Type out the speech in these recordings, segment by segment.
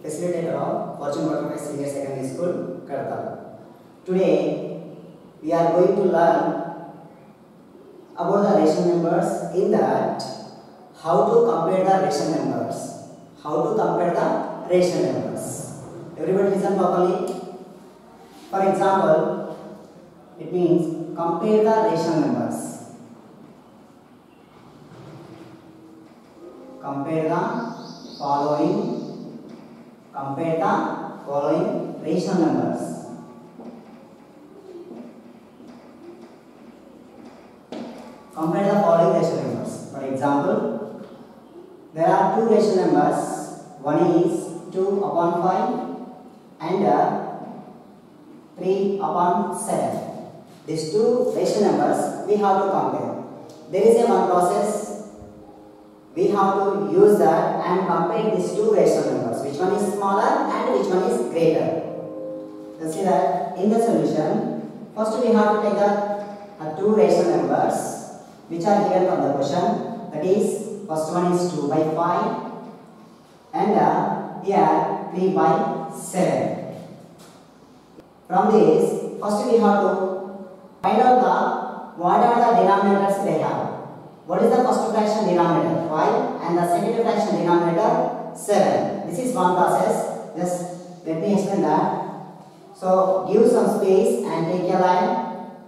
facilitator of Fortune Butterfly Senior Secondary School, Kadapa. Today we are going to learn about the ration numbers. In that, how to compare the ration numbers. How to compare the ration numbers. Everybody listen properly. For example, it means compare the ration numbers. Compare the following ration numbers. Compare the following ration numbers. For example, there are two ration numbers. One is 2 upon 5 and 3 upon 7. These two ration numbers we have to compare. There is a one process. We have to use that and compare these two ration numbers. Which one is smaller and which one is greater. Let's see that in the solution. First we have to take the two ration numbers which are given from the question. That is, first one is 2 by 5 and here 3 by 7. From this, first we have to find out what are the denominators they have. What is the first fraction denominator? 5 and the second fraction denominator 7. This is one process. Just let me explain that. So give some space and take a line,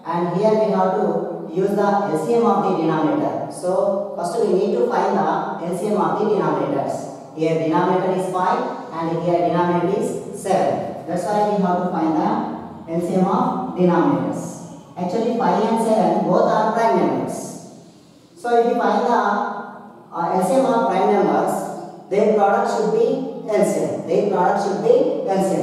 and here we have to use the LCM of the denominator. So first we need to find the LCM of the denominators. Here denominator is 5 and here denominator is 7. That's why we have to find the LCM of denominators. Actually 5 and 7 both are prime numbers. So if you find the LCM of prime numbers, their product should be LCM.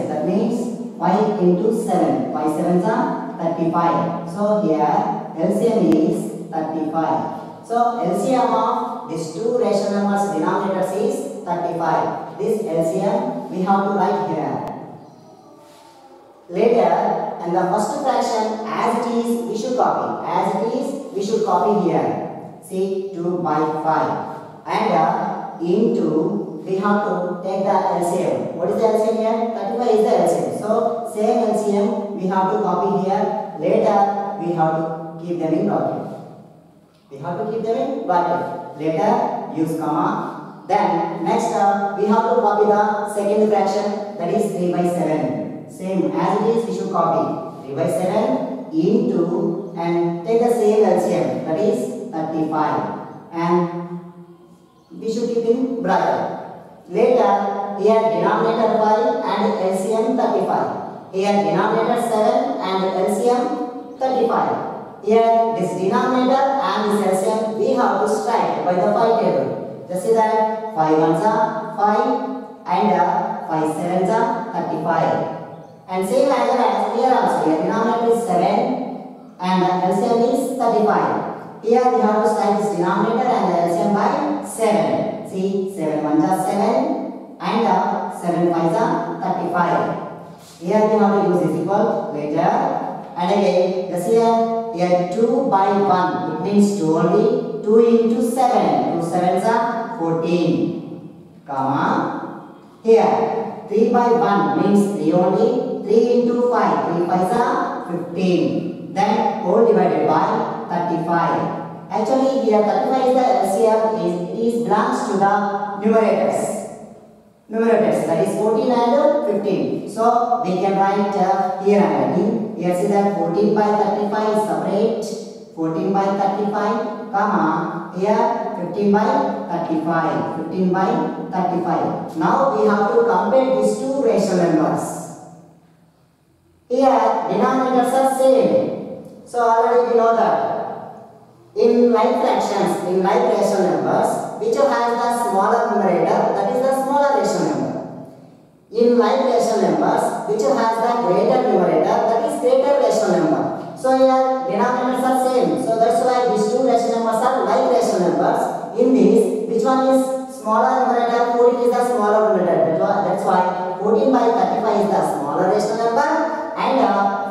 That means 5 into 7. 5 sevens are 35. So here LCM is 35. So LCM of these two ration numbers denominators is 35. This LCM we have to write here. Later, and the first fraction as it is we should copy here. See, 2 by 5 and into we have to take the LCM. What is the LCM here? 35 is the LCM. So same LCM we have to copy here. Later we have to keep them in bracket. Later use comma. Then next we have to copy the second fraction, that is 3 by 7. Same as it is we should copy 3 by 7 into and take the same LCM, that is 35, and we should keep in bracket. Later here denominator 5 and LCM 35. Here denominator 7 and LCM 35. Here this denominator and this LCM we have to strike by the 5 table. Just see that 5 ones are 5 and 5 sevens are 35. And same as here also. Here denominator is 7 and LCM is 35. Here we have to strike this denominator and the LCM by 7. See, 7 ones are 7 and 7 fives are 35. Here we have to use is equal later. And again, just here 2 by 1. It means 2 only. 2 into 7. 2 sevens are 14. Comma. Here 3 by 1 means 3 only. 3 into 5. 3 fives are 15. Then whole divided by 35. Actually here 35 is the LCM, it belongs to the numerators. That is 14 and 15. So we can write here and here see that 14 by 35 is separate. 14 by 35 comma here 15 by 35. 15 by 35. Now we have to compare these two ration numbers. Here denominators are same. So already we know that in like fractions, in like ration numbers, which has the smaller numerator, that is the smaller ration number. In like ration numbers, which has the greater numerator, that is greater ration number. So here denominators are same. So that's why these two ration numbers are like ration numbers. In this, which one is smaller numerator? 14 is the smaller numerator. That's why 14 by 35 is the smaller ration number and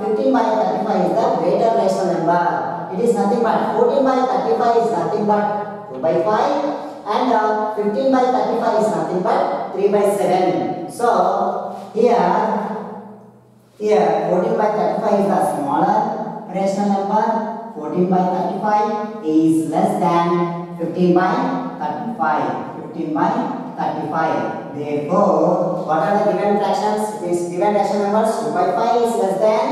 15 by 35 is the greater ration number. It is nothing but 14 by 35 is nothing but 2 by 5 and 15 by 35 is nothing but 3 by 7. So here 14 by 35 is the smaller rational number. 14 by 35 is less than 15 by 35. 15 by 35. Therefore, what are the given fractions? These given rational numbers, 2 by 5 is less than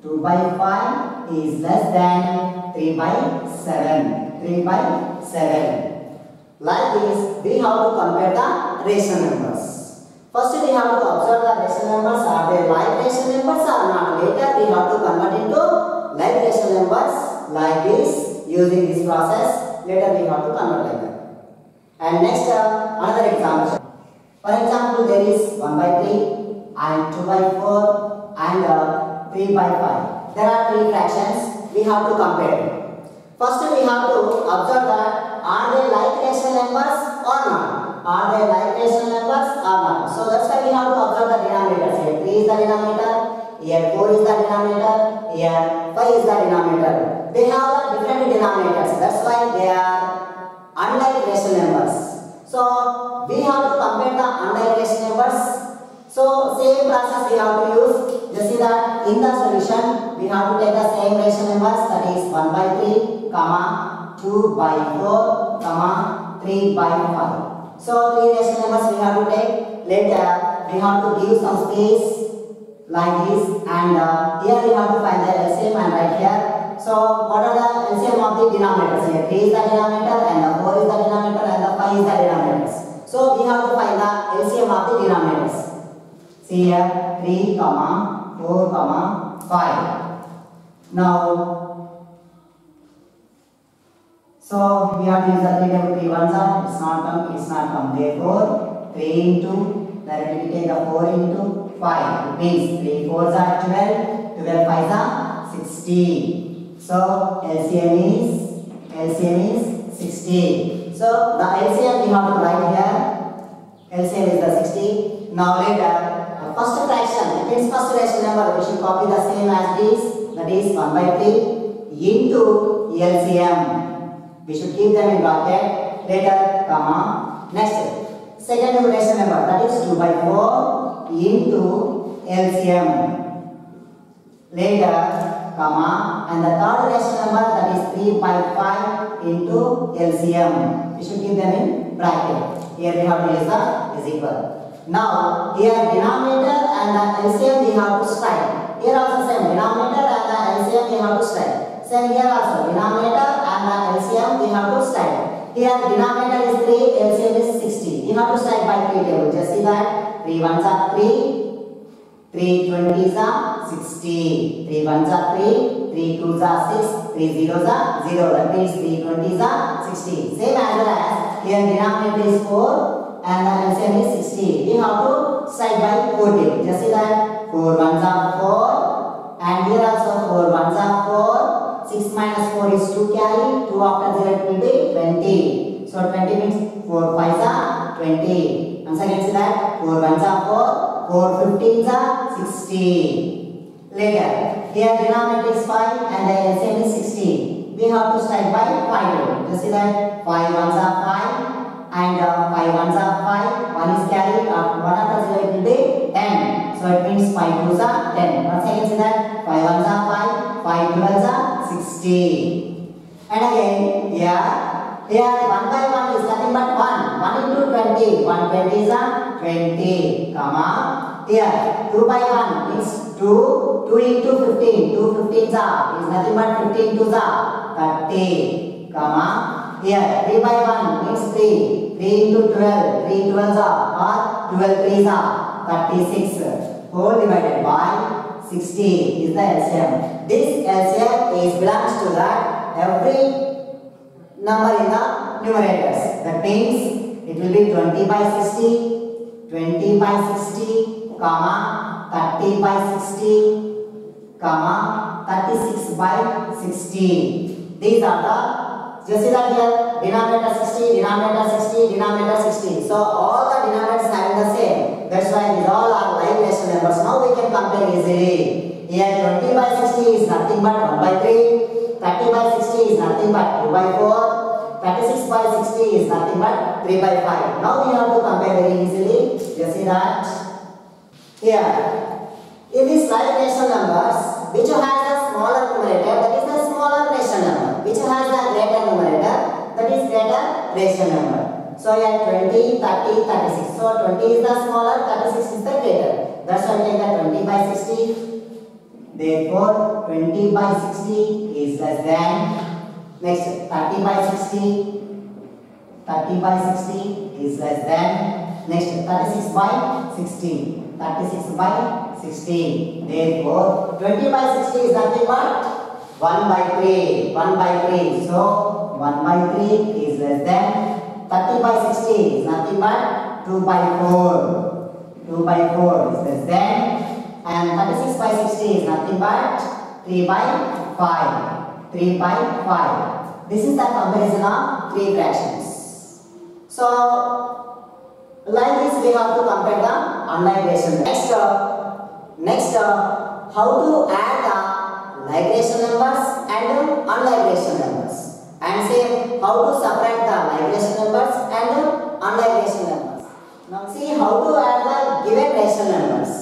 2 by 5 is less than 3 by 7. 3 by 7. Like this, we have to compare the rational numbers. First, we have to observe the rational numbers. Are they like rational numbers or not? Later, we have to convert into like rational numbers like this using this process. Later, we have to convert like that. And next, another example. For example, there is 1 by 3 and 2 by 4 and 3 by 5. There are three fractions. We have to compare. First, we have to observe that are they like rational numbers or not? Are they like rational numbers or not? So that's why we have to observe the denominators. Here 3 is the denominator, here 4 is the denominator, here 5 is the denominator. They have the different denominators. That's why they are unlike rational numbers. So we have to compare the unlike rational numbers. So same process we have to use. Just see that in the solution we have to take the same rational numbers, that is 1 by 3, 2 by 4, 3 by 5. So three rational numbers we have to take. Later we have to give some space like this, and here we have to find the LCM and right here. So what are the LCM of the denominators? Here 3 is the denominator and the 4 is the denominator and the 5 is the denominators. So we have to find the LCM of the denominators. See here 3, 4, 5. Now so we have to use the 3 table. 3 ones are, it's not come. Therefore 3 into, directly we take the 4 into 5. It means 3 4s are 12, 12 5s are 60. So LCM is 60. So the LCM we have to write here. LCM is the 60. Now later, first fraction, it means first rational number, we should copy the same as this, that is 1 by 3 into LCM. We should keep them in bracket. Later, next second rational number, that is 2 by 4 into LCM. Later, and the third rational number, that is 3 by 5 into LCM. We should keep them in bracket. Here we have to use the is equal. Now here denominator and the LCM we have to strike. Here also same, denominator and the LCM we have to strike. Same here also, denominator and the LCM we have to strike. Here denominator is 3, LCM is 60. You have to strike by 3 table. Just see that 3 ones are 3, 3 20s are 60. 3 ones are 3, 3 2s are 6, 3 zeros are 0. That means 3 20s are 60. Same as well as here denominator is 4 and the LCM is 60. We have to strike by 4 table. Just see that 4 ones are 4 and here also 4 ones are 4. 6 minus 4 is 2 carry. 2 after 0 it will be 20. So 20 means 4 5s are 20. Once again see that 4 ones are 4, 4 15s are 60. Later here denominator is 5 and the LCM is 60. We have to strike by 5 table. Just see that 5 ones are 5 and 5 ones are 5, 1 is carried, 1 after 0 it will be 10. So it means 5 2s are 10. Once again see that 5 ones are 5, 5 12s are 60. And again here 1 by 1 is nothing but 1. 1 into 20, 1 20s are 20, here 2 by 1 means 2, 2 into 15, 2 15s are is nothing but 15 2s are 30, here 3 by 1 means 3, 3 into 12, 3 12s are or 12 3s are 36, whole divided by 60 is the LCM. This LCM is belongs to that every number in the numerators. That means it will be 20 by 60, 20 by 60, 30 by 60, 36 by 60. These are the, just see that here, denominator 60, denominator 60, denominator 60. So all the denominators having the same. That's why these all are like rational numbers. Now we can compare easily. Here 20 by 60 is nothing but 1 by 3, 30 by 60 is nothing but 2 by 4, 36 by 60 is nothing but 3 by 5. Now we have to compare very easily. You see that? Here, in these like rational numbers, which has a smaller numerator, that is the smaller rational number. Which has a greater numerator, that is greater rational number. So here 20, 30, 36. So 20 is the smaller, 36 is the greater. That's why we take the 20 by 60. Therefore, 20 by 60 is less than. Next, 30 by 60. 30 by 60 is less than. Next, 36 by 60. 36 by 60. Therefore, 20 by 60 is nothing but 1 by 3. 1 by 3. So, 1 by 3 is less than. 30 by 60 is nothing but 2 by 4. 2 by 4 is less than. And 36 by 60 is nothing but 3 by 5. 3 by 5. This is the comparison of three fractions. So, like this we have to compare the unlike rational. Next, how to add the like rational numbers and unlike rational numbers. And say how to separate the like rational numbers and unlike rational numbers. Now see how to add the given rational numbers.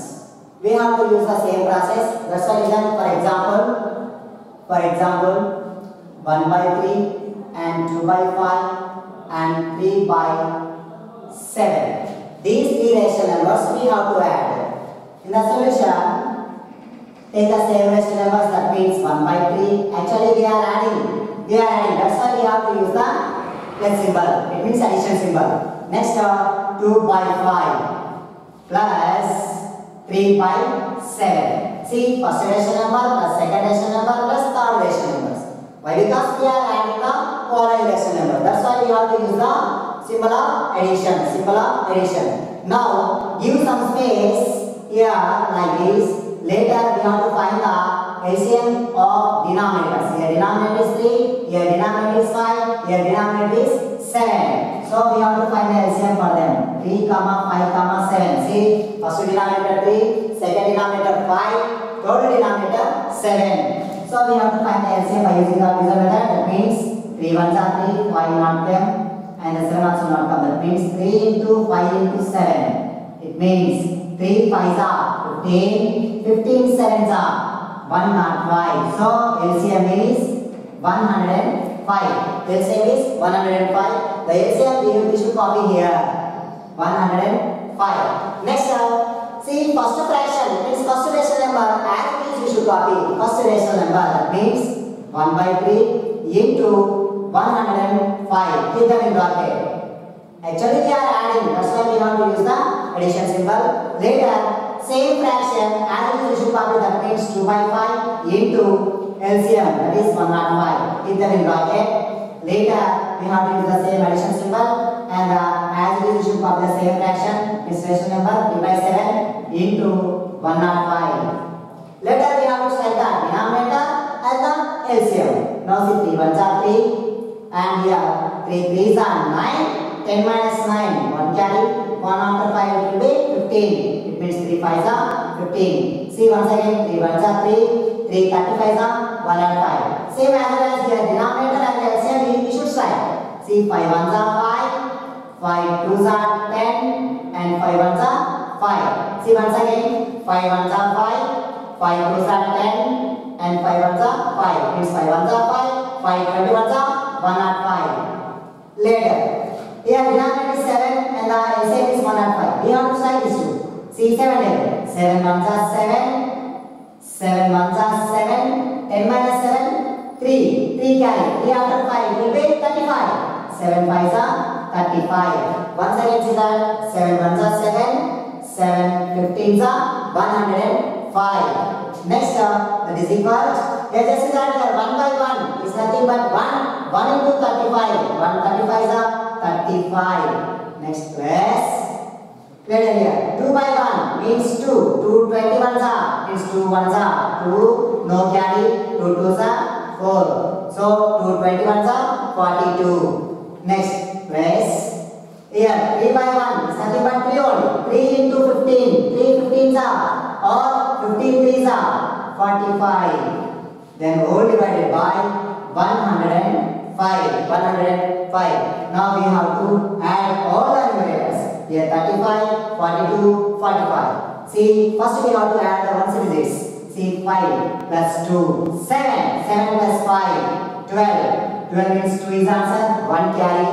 We have to use the same process. That's why for example, 1 by 3 and 2 by 5 and 3 by 7. These three rational numbers we have to add. In the solution, take the same rational numbers, that means 1 by 3. Actually, we are adding. That's why we have to use the plus symbol. It means addition symbol. Next, 2 by 5 plus 3 by 7. See, first rational number plus second rational number plus third rational numbers. Why? Because we are adding the following rational number. That's why we have to use the symbol of addition. Now, give some space here like this. Later, we have to find the LCM of denominators. Here denominator is 3, here denominator is 5, here denominator is 7. So, we have to find the LCM for them. 3, 5, 7. See, first denominator 3, second denominator 5, third denominator 7. So, we have to find the LCM by using the divisor method. That means 3 ones are 3, 5 not them. And the 7 also not come. That means 3 into 5 into 7. It means 3 5s are 15, 15 7s are 105. So LCM is 105. LCM is 105. The LCM we should copy here. 105. Next, see first fraction. It means first rational number. As it is we should copy first rational number. That means 1 by 3 into 105. Keep them in bracket. Actually, we are adding. That's why we have to use the addition symbol. Later, same fraction as it is we should copy. That means 2 by 5 into LCM. That is 105. Keep them in bracket. Later, we have to use the same addition symbol. And as it is we should copy the same fraction. This rational number 3 by 7 into 105. Later, we have to select the denominator and the LCM. Now, see 3 ones are 3. And here 3 3s are 9, 10 minus 9, 1 carry, 1 after 5 it will be 15. It means 3 5s are 15. See once again 3 1s are 3, 3 35s are 1 and 5. Same as well as here denominator and LCM we should write. See 5 1s are 5, 5 2s are 10 and 5 1s are 5. See once again 5 1s are 5, 5 2s are 10 and 5 1s are 5. It means 5 1s are 5, 5 21s are 105. Later, here denominator is 7 and the LCM is 105. We have to write this too. See 7 here. 7 ones are 7. 7 ones are 7. 10 minus 7, 3. 3 carry. 3 after 5 will be 35. 7 5s are 35. Once again see that 7 ones are 7. 7 15s are 105. Next, that is equal. Let us see that here 1 by 1 is nothing but 1. 1 into 35. 1 35 is 35. Next plus. Later here 2 by 1 means 2. 2 21s are means 2 1s are 2. No carry. 2 2s are 4. So 2 21s are 42. Next plus. Here 3 by 1 is nothing but 3 only. 3 into 15. 3 15s are or 15 3s are 45. Then all divided by 105. 105. 105. Now we have to add all the numerators. Here 35, 42, 45. See, first we have to add the ones digits. See, 5 plus 2, 7. 7 plus 5, 12. 12 means 2 is answer. 1 carry.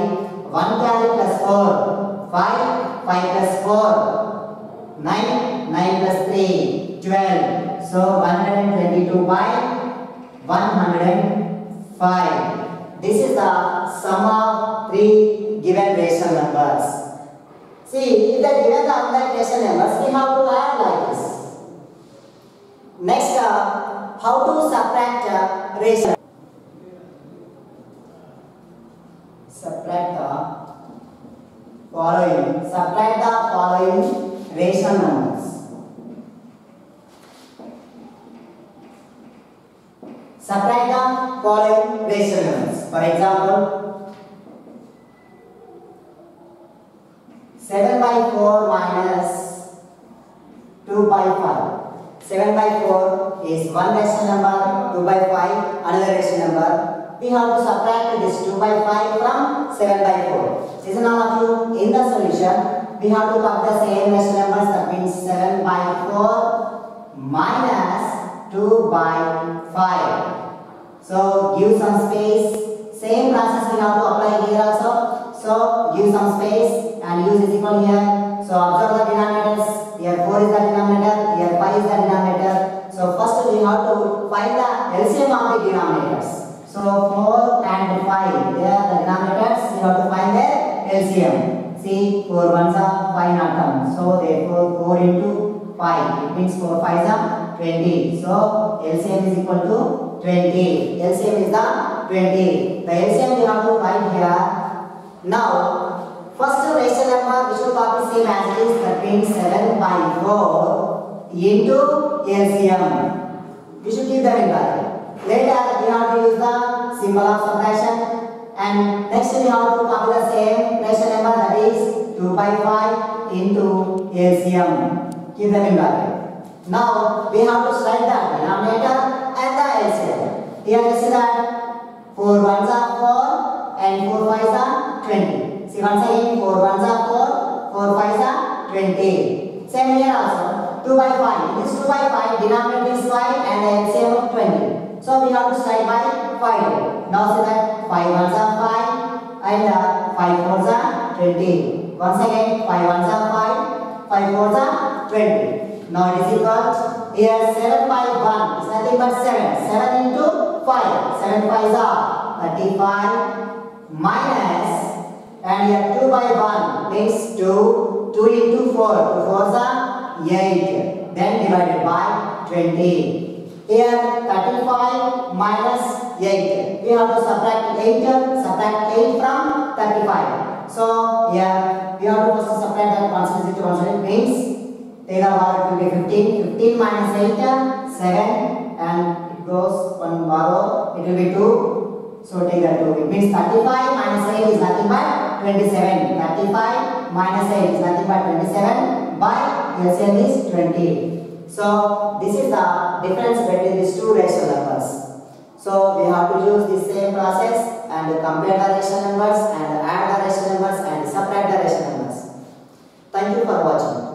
1 carry plus 4. 5. 5 plus 4. 9. 9 plus 3. 12. So 122 by 105. This is the sum of three given rational numbers. See, if they are given the unlike rational numbers, we have to add like this. Next, how to subtract rational. Subtract the following rational numbers. Subtract the following rational numbers. For example, 7 by 4 minus 2 by 5. 7 by 4 is one rational number, 2 by 5 another rational number. We have to subtract this 2 by 5 from 7 by 4. Listen all of you, in the solution, we have to put the same rational numbers, that means 7 by 4 minus 2 by 5. So give some space. Same process we have to apply here also. So give some space and use is equal here. So observe the denominators. Here 4 is the denominator. Here 5 is the denominator. So first we have to find the LCM of the denominators. So 4 and 5. Here the denominators. We have to find their LCM. See, 4 ones are 5 not come. So therefore 4 into 5. It means 4 5s are 20. So LCM is equal to 20. LCM is the 20. The LCM we have to write here. Now, first rational number we should copy same as it is. That means 7 by 4 into LCM. We should keep them in bracket. Later we have to use the symbol of subtraction. And next we have to copy the same rational number, that is 2 by 5 into LCM. Keep them in bracket. Now we have to write the denominator and the LCM. Here you see that 4 ones are 4 and 4 5s are 20. See once again, 4 ones are 4, 4 5s are 20. Same here also, 2 by 5. This 2 by 5, denominator is 5 and the LCM of 20. So we have to start by 5. Now see that 5 ones are 5 and 5 4s are 20. Once again, 5 ones are 5, 5 4s are 20. Now it is equal. Here 7 by 1 is nothing but 7. 7 into 5. 7 5s are 35 minus, and here 2 by 1 means 2. 2 into 4. 2 4s are 8. Then divided by 20. Here 35 minus 8. We have to subtract 8 from 35. So here we have to first subtract that constant to constant. Means take the power, it will be 15. 15 minus 8, 7, and it goes one borrow, it will be 2. So take that 2. It means 35 minus 8 is nothing but 27. 35 minus 8 is nothing but 27 by LCM is 20. So this is the difference between these two rational numbers. So we have to use the same process and compare the rational numbers and add the rational numbers and subtract the rational numbers. Thank you for watching.